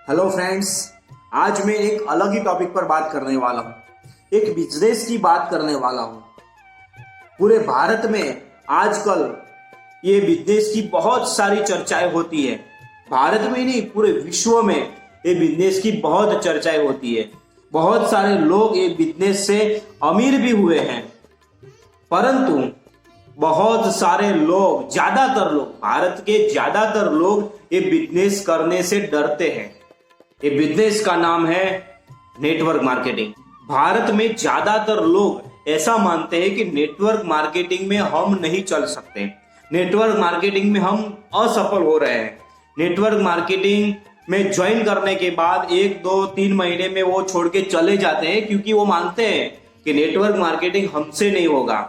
Hello friends, आज मैं एक अलग ही टॉपिक पर बात करने वाला हूँ। एक बिजनेस की बात करने वाला हूँ। पूरे भारत में आजकल ये बिजनेस की बहुत सारी चर्चाएं होती है। भारत में नहीं, पूरे विश्व में ये बिजनेस की बहुत चर्चाएं होती है। बहुत सारे लोग ये बिजनेस से अमीर भी हुए हैं, परंतु बहुत सारे लोग, ज्यादातर लोग, भारत के ज्यादातर लोग ये बिजनेस करने से डरते हैं। ये बिजनेस का नाम है नेटवर्क मार्केटिंग। भारत में ज्यादातर लोग ऐसा मानते हैं कि नेटवर्क मार्केटिंग में हम नहीं चल सकते, नेटवर्क मार्केटिंग में हम असफल हो रहे हैं। नेटवर्क मार्केटिंग में ज्वाइन करने के बाद 1, 2, 3 महीने में वो छोड़ के चले जाते हैं, क्योंकि वो मानते हैं कि नेटवर्क मार्केटिंग हमसे नहीं होगा।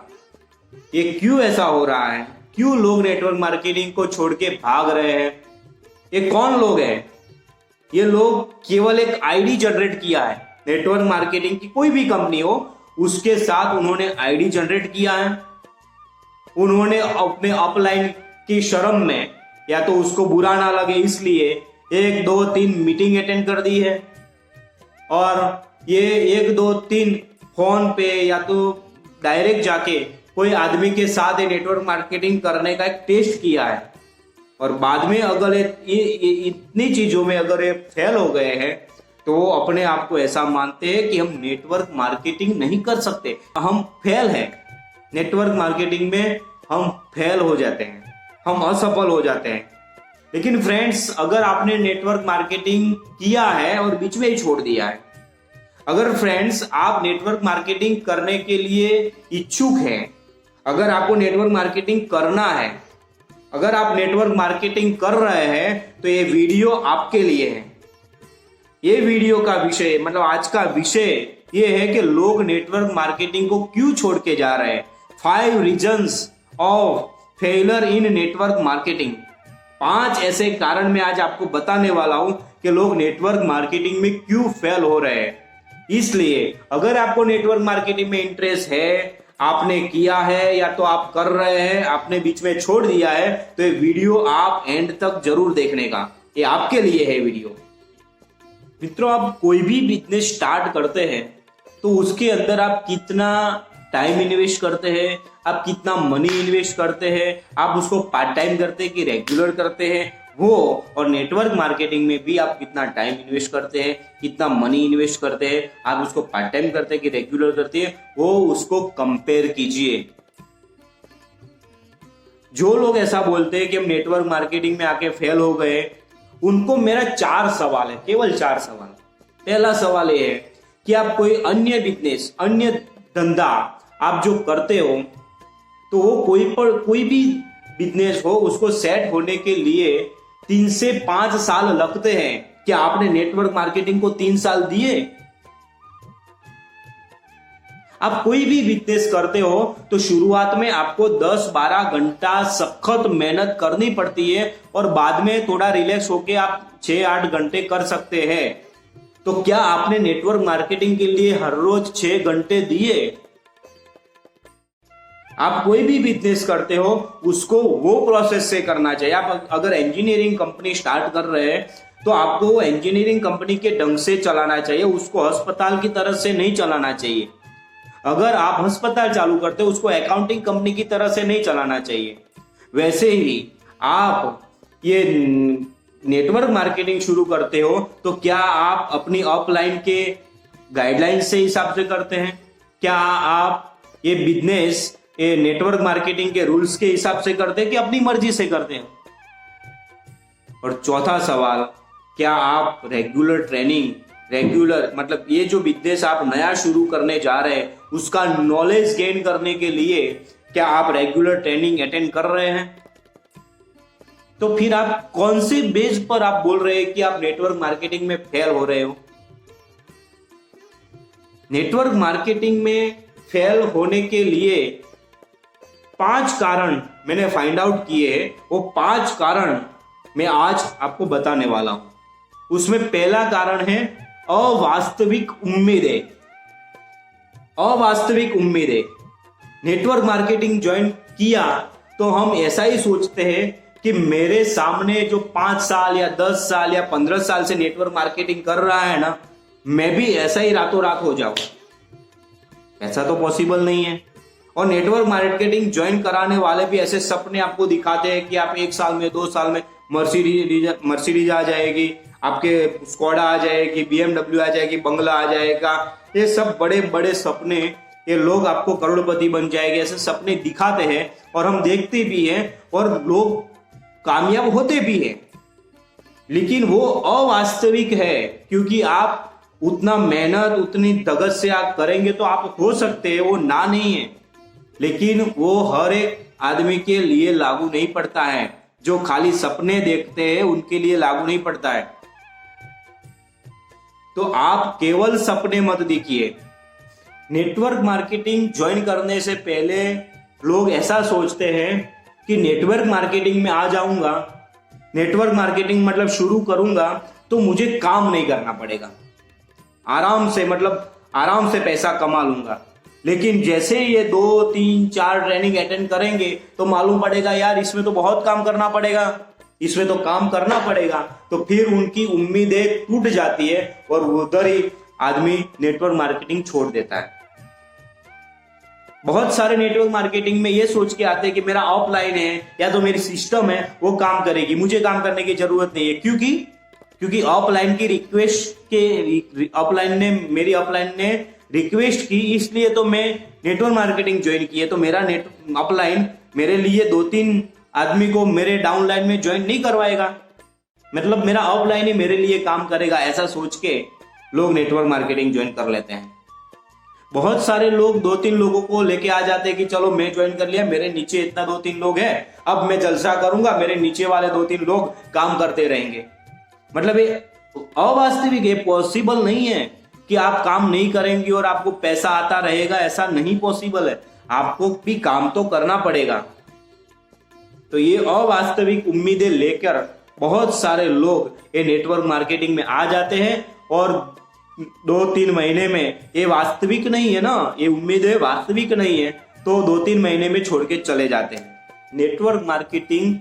ये क्यों ऐसा हो रहा है? क्यों लोग नेटवर्क मार्केटिंग को छोड़ के भाग रहे हैं? ये कौन लोग हैं? ये लोग केवल एक आईडी जनरेट किया है। नेटवर्क मार्केटिंग की कोई भी कंपनी हो, उसके साथ उन्होंने आईडी जनरेट किया है। उन्होंने अपने अपलाइन की शर्म में, या तो उसको बुरा ना लगे इसलिए 1, 2, 3 मीटिंग अटेंड कर दी है, और ये 1, 2, 3 फोन पे या तो डायरेक्ट जाके कोई आदमी के साथ नेटवर्क मार्केटिंग करने का एक टेस्ट किया है। और बाद में अगर ये इतनी चीजों में अगर ये फेल हो गए हैं, तो वो अपने आप को ऐसा मानते हैं कि हम नेटवर्क मार्केटिंग नहीं कर सकते, हम फेल हैं। नेटवर्क मार्केटिंग में हम फेल हो जाते हैं, हम असफल हो जाते हैं। लेकिन फ्रेंड्स, अगर आपने नेटवर्क मार्केटिंग किया है और बीच में ही छोड़ दिया है, अगर फ्रेंड्स आप नेटवर्क मार्केटिंग करने के लिए इच्छुक हैं, अगर आपको नेटवर्क मार्केटिंग करना है, अगर आप नेटवर्क मार्केटिंग कर रहे हैं, तो ये वीडियो आपके लिए है। ये वीडियो का विषय, मतलब आज का विषय ये है कि लोग नेटवर्क मार्केटिंग को क्यों छोड़ के जा रहे हैं। 5 reasons of failure in network marketing. 5 ऐसे कारण मैं आज आपको बताने वाला हूं कि लोग नेटवर्क मार्केटिंग में क्यों फेल हो रहे हैं। इसलिए अगर आपको नेटवर्क मार्केटिंग में इंटरेस्ट है, आपने किया है या तो आप कर रहे हैं, आपने बीच में छोड़ दिया है, तो ये वीडियो आप एंड तक जरूर देखने का, ये आपके लिए है वीडियो। मित्रों, आप कोई भी बिजनेस स्टार्ट करते हैं तो उसके अंदर आप कितना टाइम इन्वेस्ट करते हैं, आप कितना मनी इन्वेस्ट करते हैं, आप उसको पार्ट टाइम करते हैं कि रेगुलर करते हैं, वो, और नेटवर्क मार्केटिंग में भी आप कितना टाइम इन्वेस्ट करते हैं, कितना मनी इन्वेस्ट करते हैं, आप उसको पार्ट टाइम करते हैं कि रेगुलर करते हैं, वो उसको कंपेयर कीजिए। जो लोग ऐसा बोलते हैं कि हम नेटवर्क मार्केटिंग में आके फेल हो गए, उनको मेरा 4 सवाल है, केवल 4 सवाल। पहला सवाल ये है कि आप कोई अन्य बिजनेस, अन्य धंधा आप जो करते हो, तो वो कोई भी बिजनेस हो, उसको सेट होने के लिए 3 से 5 साल लगते हैं। क्या आपने नेटवर्क मार्केटिंग को 3 साल दिए? आप कोई भी बिजनेस करते हो तो शुरुआत में आपको 10-12 घंटा सख्त मेहनत करनी पड़ती है, और बाद में थोड़ा रिलैक्स होके आप 6-8 घंटे कर सकते हैं। तो क्या आपने नेटवर्क मार्केटिंग के लिए हर रोज 6 घंटे दिए? आप कोई भी बिजनेस करते हो, उसको वो प्रोसेस से करना चाहिए। आप अगर इंजीनियरिंग कंपनी स्टार्ट कर रहे हैं, तो आपको वो इंजीनियरिंग कंपनी के ढंग से चलाना चाहिए, उसको अस्पताल की तरह से नहीं चलाना चाहिए। अगर आप अस्पताल चालू करते हो, उसको अकाउंटिंग कंपनी की तरह से नहीं चलाना चाहिए। वैसे ही आप ये नेटवर्क मार्केटिंग शुरू करते हो, तो क्या आप अपनी अपलाइन के गाइडलाइन से हिसाब से करते हैं? क्या आप ये बिजनेस, ये नेटवर्क मार्केटिंग के रूल्स के हिसाब से करते हैं कि अपनी मर्जी से करते हैं? और चौथा सवाल, क्या आप रेगुलर ट्रेनिंग, मतलब ये जो बिजनेस आप नया शुरू करने जा रहे हैं, उसका नॉलेज गेन करने के लिए क्या आप रेगुलर ट्रेनिंग अटेंड कर रहे हैं? तो फिर आप कौन से बेस पर आप बोल रहे हैं कि आप नेटवर्क मार्केटिंग में फेल हो रहे हो? नेटवर्क मार्केटिंग में फेल होने के लिए 5 कारण मैंने फाइंड आउट किए हैं। वो 5 कारण मैं आज आपको बताने वाला हूं। उसमें पहला कारण है अवास्तविक उम्मीदें। अवास्तविक उम्मीदें। नेटवर्क मार्केटिंग ज्वाइन किया तो हम ऐसा ही सोचते हैं कि मेरे सामने जो 5 साल या 10 साल या 15 साल से नेटवर्क मार्केटिंग कर रहा है ना, मैं भी ऐसा ही रातों रात हो जाऊं? ऐसा तो पॉसिबल नहीं है। और नेटवर्क मार्केटिंग ज्वाइन कराने वाले भी ऐसे सपने आपको दिखाते हैं कि आप 1 साल में 2 साल में मर्सिडीज आ जाएगी, आपके स्कॉडा आ जाएगी, BMW आ जाएगी, बंगला आ जाएगा। ये सब बड़े बड़े सपने, ये लोग आपको करोड़पति बन जाएंगे, ऐसे सपने दिखाते हैं और हम देखते भी हैं और लोग कामयाब होते भी हैं। लेकिन वो अवास्तविक है, क्योंकि आप उतना मेहनत उतनी दगत से आप करेंगे तो आप हो सकते हैं, वो ना नहीं है। लेकिन वो हर एक आदमी के लिए लागू नहीं पड़ता है। जो खाली सपने देखते हैं उनके लिए लागू नहीं पड़ता है। तो आप केवल सपने मत देखिए। नेटवर्क मार्केटिंग ज्वाइन करने से पहले लोग ऐसा सोचते हैं कि नेटवर्क मार्केटिंग में आ जाऊंगा, नेटवर्क मार्केटिंग मतलब शुरू करूंगा तो मुझे काम नहीं करना पड़ेगा, आराम से पैसा कमा लूंगा। लेकिन जैसे ये 2, 3, 4 ट्रेनिंग अटेंड करेंगे तो मालूम पड़ेगा यार इसमें तो बहुत काम करना पड़ेगा, इसमें तो काम करना पड़ेगा। तो फिर उनकी उम्मीदें टूट जाती है और उधर ही आदमी नेटवर्क मार्केटिंग छोड़ देता है। बहुत सारे नेटवर्क मार्केटिंग में ये सोच के आते हैं कि मेरा ऑफलाइन है या तो मेरी सिस्टम है वो काम करेगी, मुझे काम करने की जरूरत नहीं है। क्योंकि ऑफलाइन मेरी ऑफलाइन ने रिक्वेस्ट की, इसलिए तो मैं नेटवर्क मार्केटिंग ज्वाइन की है। तो मेरा अपलाइन मेरे लिए 2-3 आदमी को मेरे डाउनलाइन में ज्वाइन नहीं करवाएगा, मतलब मेरा ऑफलाइन ही मेरे लिए काम करेगा। ऐसा सोच के लोग नेटवर्क मार्केटिंग ज्वाइन कर लेते हैं। बहुत सारे लोग 2-3 लोगों को लेके आ जाते हैं कि चलो मैं ज्वाइन कर लिया, मेरे नीचे इतना 2-3 लोग हैं, अब मैं जलसा करूंगा, मेरे नीचे वाले 2-3 लोग काम करते रहेंगे। मतलब ये अवास्तविक है, पॉसिबल नहीं है कि आप काम नहीं करेंगे और आपको पैसा आता रहेगा, ऐसा नहीं पॉसिबल है। आपको भी काम तो करना पड़ेगा। तो ये अवास्तविक उम्मीदें लेकर बहुत सारे लोग ये नेटवर्क मार्केटिंग में आ जाते हैं और 2-3 महीने में, ये वास्तविक नहीं है ना, ये उम्मीदें वास्तविक नहीं है, तो 2-3 महीने में छोड़ के चले जाते हैं। नेटवर्क मार्केटिंग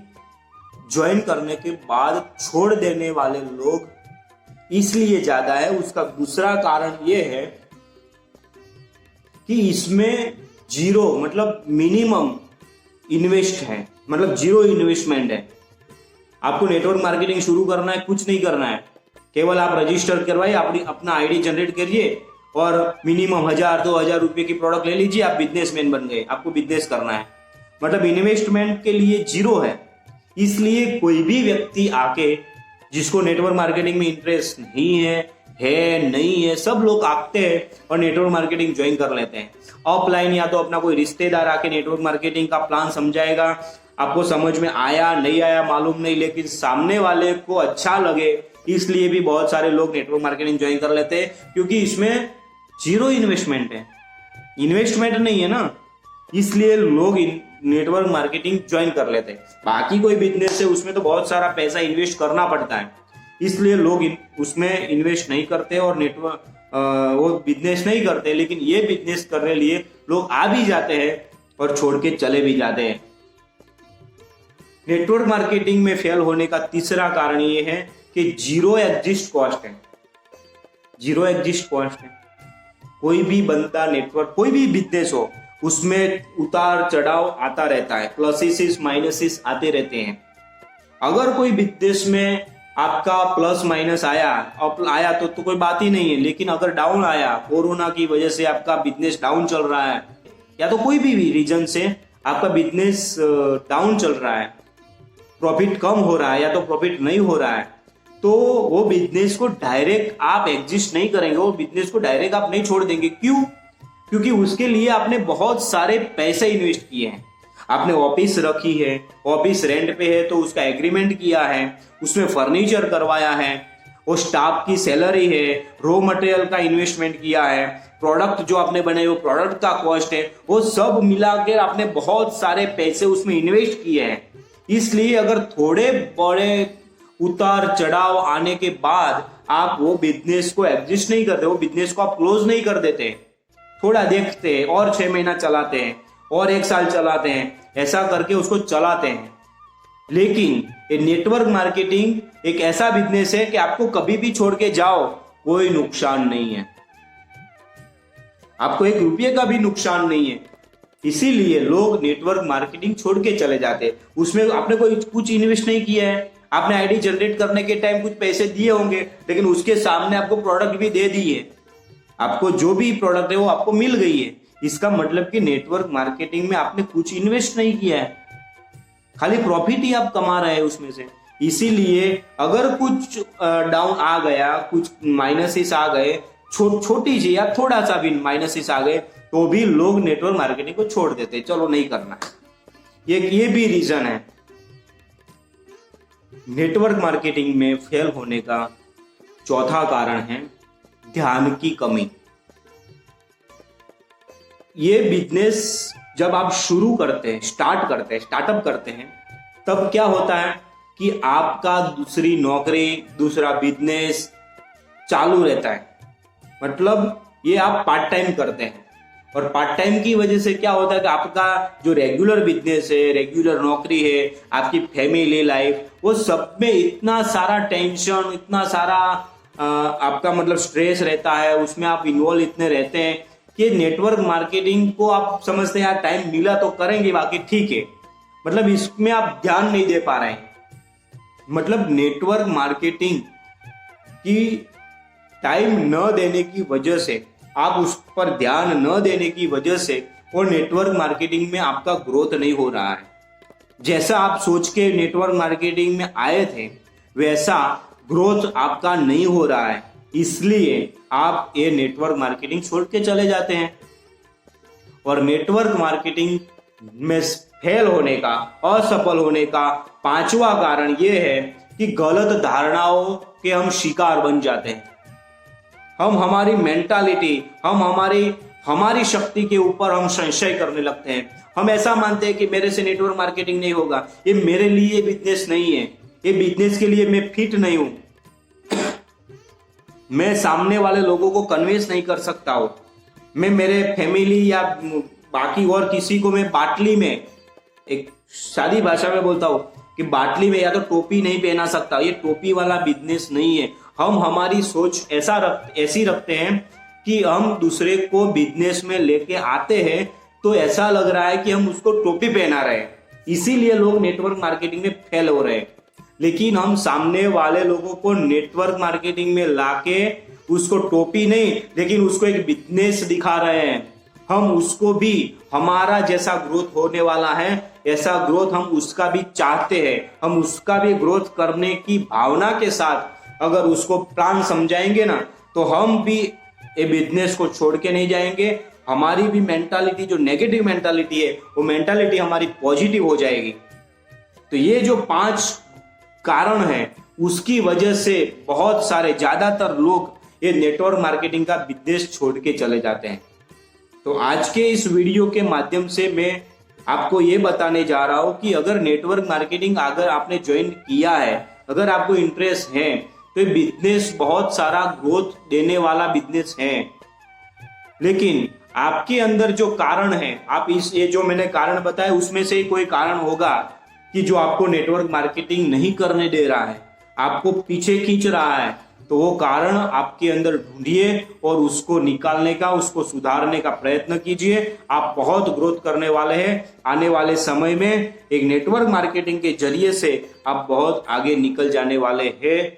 ज्वाइन करने के बाद छोड़ देने वाले लोग इसलिए ज्यादा है। उसका दूसरा कारण यह है कि इसमें जीरो मतलब मिनिमम इन्वेस्ट है, मतलब जीरो इन्वेस्टमेंट है। आपको नेटवर्क मार्केटिंग शुरू करना है, कुछ नहीं करना है, केवल आप रजिस्टर करवाइए, अपना आईडी जनरेट करिए और मिनिमम 1000-2000 रुपए की प्रोडक्ट ले लीजिए, आप बिजनेसमैन बन गए। आपको बिजनेस करना है, मतलब इन्वेस्टमेंट के लिए जीरो है। इसलिए कोई भी व्यक्ति आके जिसको नेटवर्क मार्केटिंग में इंटरेस्ट नहीं है, सब लोग आते हैं और नेटवर्क मार्केटिंग ज्वाइन कर लेते हैं। ऑफलाइन या तो अपना कोई रिश्तेदार आके नेटवर्क मार्केटिंग का प्लान समझाएगा, आपको समझ में आया नहीं आया मालूम नहीं, लेकिन सामने वाले को अच्छा लगे, इसलिए भी बहुत सारे लोग नेटवर्क मार्केटिंग ज्वाइन कर लेते हैं। क्योंकि इसमें जीरो इन्वेस्टमेंट है, इन्वेस्टमेंट नहीं है ना, इसलिए लोग नेटवर्क मार्केटिंग ज्वाइन कर लेते हैं। बाकी कोई बिजनेस है उसमें तो बहुत सारा पैसा इन्वेस्ट करना पड़ता है, इसलिए लोग उसमें इन्वेस्ट नहीं करते और वो बिजनेस नहीं करते। लेकिन ये बिजनेस करने लिए लोग आ भी जाते हैं और छोड़ के चले भी जाते हैं। नेटवर्क मार्केटिंग में फेल होने का तीसरा कारण ये है कि जीरो एग्जिस्ट कॉस्ट है। जीरो एग्जिस्ट कॉस्ट है। कोई भी बंदा नेटवर्क, कोई भी बिजनेस हो, उसमें उतार चढ़ाव आता रहता है, प्लसेस माइनसेस आते रहते हैं। अगर कोई बिजनेस में आपका प्लस माइनस आया तो कोई बात ही नहीं है। लेकिन अगर डाउन आया, कोरोना की वजह से आपका बिजनेस डाउन चल रहा है, या तो कोई भी रीजन से आपका बिजनेस डाउन चल रहा है, प्रॉफिट कम हो रहा है या तो प्रॉफिट नहीं हो रहा है, तो वो बिजनेस को डायरेक्ट आप एग्जिस्ट नहीं करेंगे, वो बिजनेस को डायरेक्ट आप नहीं छोड़ देंगे। क्यों? क्योंकि उसके लिए आपने बहुत सारे पैसे इन्वेस्ट किए हैं। आपने ऑफिस रखी है, ऑफिस रेंट पे है तो उसका एग्रीमेंट किया है, उसमें फर्नीचर करवाया है, वो स्टाफ की सैलरी है, रॉ मटेरियल का इन्वेस्टमेंट किया है, प्रोडक्ट जो आपने बनाए वो प्रोडक्ट का कॉस्ट है, वो सब मिलाकर आपने बहुत सारे पैसे उसमें इन्वेस्ट किए हैं। इसलिए अगर थोड़े बड़े उतार चढ़ाव आने के बाद आप वो बिजनेस को एग्जिस्ट नहीं करते, वो बिजनेस को आप क्लोज नहीं कर देते, थोड़ा देखते हैं और 6 महीना चलाते हैं और 1 साल चलाते हैं, ऐसा करके उसको चलाते हैं, लेकिन ये नेटवर्क मार्केटिंग एक ऐसा बिजनेस है कि आपको कभी भी छोड़ के जाओ कोई नुकसान नहीं है, आपको 1 रुपये का भी नुकसान नहीं है। इसीलिए लोग नेटवर्क मार्केटिंग छोड़ के चले जाते हैं। उसमें आपने कोई कुछ इन्वेस्ट नहीं किया है, आपने आईडी जनरेट करने के टाइम कुछ पैसे दिए होंगे, लेकिन उसके सामने आपको प्रोडक्ट भी दे दिए, आपको जो भी प्रोडक्ट है वो आपको मिल गई है। इसका मतलब कि नेटवर्क मार्केटिंग में आपने कुछ इन्वेस्ट नहीं किया है, खाली प्रॉफिट ही आप कमा रहे हैं उसमें से। इसीलिए अगर कुछ डाउन आ गया, कुछ माइनसेस आ गए, छोटी सी या थोड़ा सा भी माइनसेस आ गए, तो भी लोग नेटवर्क मार्केटिंग को छोड़ देते, चलो नहीं करना। ये भी रीजन है नेटवर्क मार्केटिंग में फेल होने का। चौथा कारण है ध्यान की कमी। ये बिजनेस जब आप शुरू करते हैं, स्टार्टअप करते हैं, तब क्या होता है कि आपका दूसरी नौकरी, दूसरा बिजनेस चालू रहता है। मतलब ये आप पार्ट टाइम करते हैं, और पार्ट टाइम की वजह से क्या होता है कि आपका जो रेगुलर बिजनेस है, रेगुलर नौकरी है, आपकी फैमिली लाइफ, वो सब में इतना सारा टेंशन, इतना सारा आपका मतलब स्ट्रेस रहता है, उसमें आप इन्वॉल्व इतने रहते हैं कि नेटवर्क मार्केटिंग को आप समझते हैं यार टाइम मिला तो करेंगे, बाकी ठीक है, मतलब इसमें आप ध्यान नहीं दे पा रहे हैं। मतलब नेटवर्क मार्केटिंग की टाइम न देने की वजह से, आप उस पर ध्यान न देने की वजह से, और नेटवर्क मार्केटिंग में आपका ग्रोथ नहीं हो रहा है। जैसा आप सोच के नेटवर्क मार्केटिंग में आए थे वैसा ग्रोथ आपका नहीं हो रहा है, इसलिए आप ये नेटवर्क मार्केटिंग छोड़ के चले जाते हैं। और नेटवर्क मार्केटिंग में फेल होने का, असफल होने का 5वां कारण ये है कि गलत धारणाओं के हम शिकार बन जाते हैं। हम हमारी मेंटालिटी, हम हमारी शक्ति के ऊपर हम संशय करने लगते हैं। हम ऐसा मानते हैं कि मेरे से नेटवर्क मार्केटिंग नहीं होगा, ये मेरे लिए बिजनेस नहीं है, ये बिजनेस के लिए मैं फिट नहीं हूं, मैं सामने वाले लोगों को कन्विंस नहीं कर सकता हूं, मैं मेरे फैमिली या बाकी और किसी को मैं बाटली में, एक सादी भाषा में बोलता हूं कि बाटली में या तो टोपी नहीं पहना सकता। ये टोपी वाला बिजनेस नहीं है। हम हमारी सोच ऐसी रखते हैं कि हम दूसरे को बिजनेस में लेके आते हैं तो ऐसा लग रहा है कि हम उसको टोपी पहना रहे हैं, इसीलिए लोग नेटवर्क मार्केटिंग में फेल हो रहे हैं। लेकिन हम सामने वाले लोगों को नेटवर्क मार्केटिंग में लाके उसको टोपी नहीं, लेकिन उसको एक बिजनेस दिखा रहे हैं। हम उसको भी हमारा जैसा ग्रोथ होने वाला है, ऐसा ग्रोथ हम उसका भी चाहते हैं। हम उसका भी ग्रोथ करने की भावना के साथ अगर उसको प्लान समझाएंगे ना, तो हम भी ये बिजनेस को छोड़ के नहीं जाएंगे। हमारी भी मेंटालिटी, जो नेगेटिव मेंटालिटी है, वो मेंटालिटी हमारी पॉजिटिव हो जाएगी। तो ये जो 5 कारण है, उसकी वजह से बहुत सारे, ज्यादातर लोग ये नेटवर्क मार्केटिंग का बिजनेस छोड़ के चले जाते हैं। तो आज के इस वीडियो के माध्यम से मैं आपको ये बताने जा रहा हूं कि अगर नेटवर्क मार्केटिंग अगर आपने ज्वाइन किया है, अगर आपको इंटरेस्ट है, तो ये बिजनेस बहुत सारा ग्रोथ देने वाला बिजनेस है। लेकिन आपके अंदर जो कारण है, आप ये जो मैंने कारण बताया उसमें से कोई कारण होगा कि जो आपको नेटवर्क मार्केटिंग नहीं करने दे रहा है, आपको पीछे खींच रहा है, तो वो कारण आपके अंदर ढूंढिए और उसको निकालने का, उसको सुधारने का प्रयत्न कीजिए। आप बहुत ग्रोथ करने वाले हैं। आने वाले समय में एक नेटवर्क मार्केटिंग के जरिए से आप बहुत आगे निकल जाने वाले हैं।